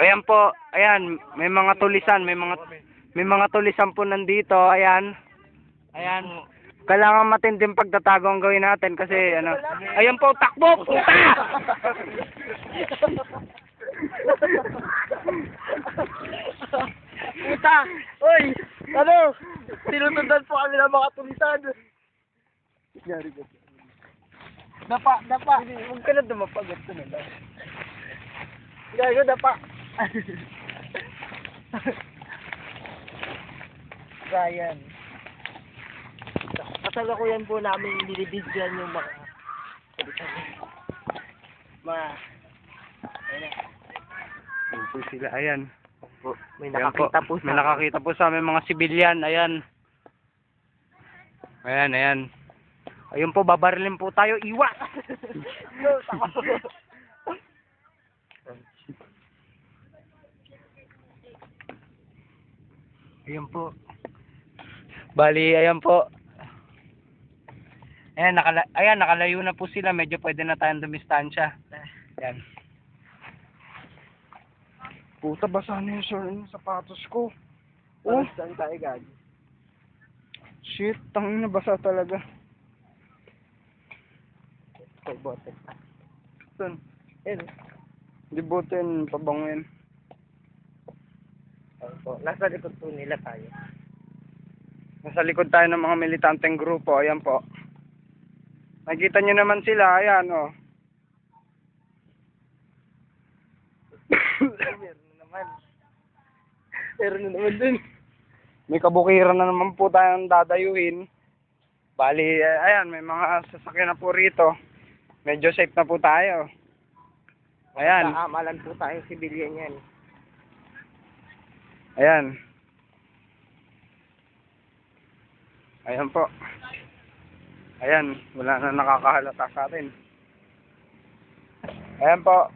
Ayan po, ayan, may mga tulisan, may mga tulisan po nandito, ayan. Ayan. Kailangan matinding pagtatago ang gawin natin kasi ano. Ayan po, takbo! Puta! Puta! Uy! Ano? Sinusundan po kami ng mga tulisan. Dapa, dapa. Huwag ka na dumapagat ko na lang. Gago, dapa. Ryan. Kasalukuyan po namin binibigyan yung mga Ayan po sila, ayan. may Ayan nakakita po may nakakita po sa aming mga sibilyan, ayan. Ayan, ayan. Ayun po, babarilin po tayo, iwas! Ayan po. Bali, ayan po. Ayan, nakalayo na po sila. Medyo pwede na tayong dumistansya. Ayan. Puta, basa na yung sapatos ko. Oh, Saan tayo gago? shit, tangin na basa talaga. May bote. Saan? Ayun. Di butin, pabanguin. Ayun po. Nasa likod po nila tayo. Nasa likod tayo ng mga militanteng grupo. Ayan po. Nakikita nyo naman sila. Ayan, oh. Meron na naman. Meron na naman dun. May kabukiran na naman po tayong dadayuhin. Bali, ayan, may mga sasakyan na po rito. Medyo safe na po tayo. Ayan. Kaamalan po tayong sibilyan yan. Ayan. Ayan po. Ayan, wala na nakakahalata sa atin. Ayan po.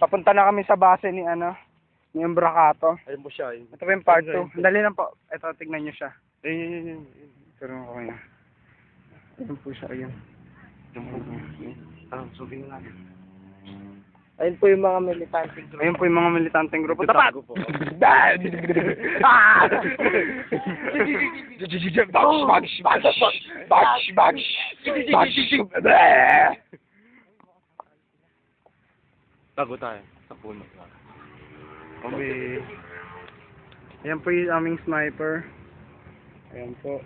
Papunta na kami sa base ni ni Embracato. Ayun po siya. Ito po yung part 2. Dali lang po. Ito, tignan nyo siya. Ayun. Pero ako kaya. Ayan po siya, ayan. Subing natin. Ayun po yung mga militante group. Ayun po yung mga militanteng grupo. Tapat! po. Tago tayo sa puno. Okay. Ayan po yung aming sniper. Ayan po.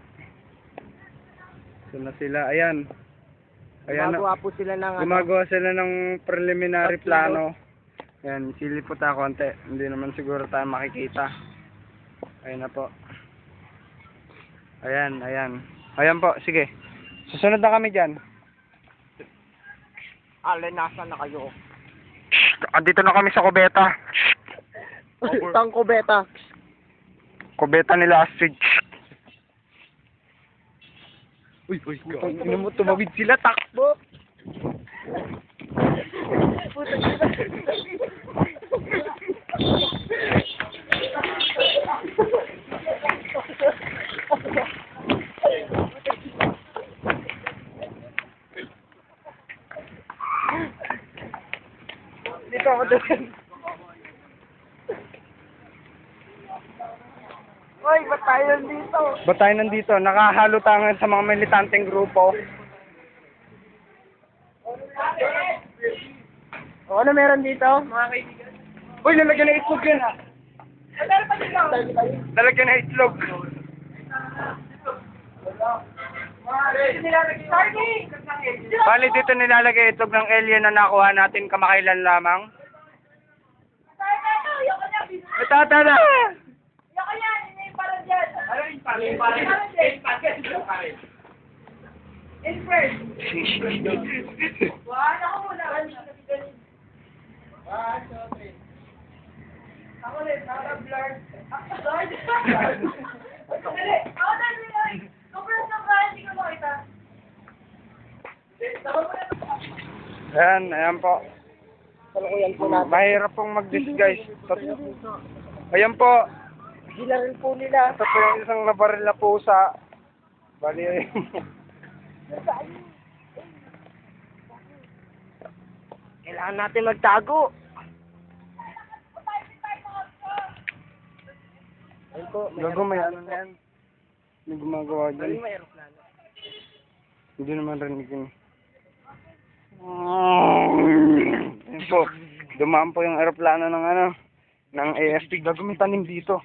So na sila. Ayan. Ayan na. Gumagawa po sila ng Gumagawa sila ng preliminary plano. Ayan, silip po tayo konti. Hindi naman siguro tayo makikita. Ayan na po. Ayan, ayan. Ayan po, sige. Susunod na kami dyan. nasa na kayo. Andito na kami sa kubeta. Tangko beta. Kubeta nila Astrid. Uy, Ino mo, tumawid sila, takbo. Dito ako doon. Uy, ba't tayo nandito? Ba't tayo nandito? Nakahalo tayo sa mga militanteng grupo. O, ano meron dito, mga kaibigan? Uy, nalagyan na itlog yan, ha? Nalagyan na itlog. Bali, dito nilalagay itlog ng alien na nakuha natin kamakailan lamang. Tata na! Ayan, ayan po. Kalukuyan po natin. Mahirap pong mag-disguise. Ayan po. Gila rin po nila. Ito po yung isang nabaril na pusa. Bali, Kailangan natin magtago. po. Gago, may ano na yan. May gumagawa dyan. May aeroplano. Hindi naman rinig yun. Ayun po, dumaan po yung aeroplano ng ano, ng AFP. Gago, may tanim dito.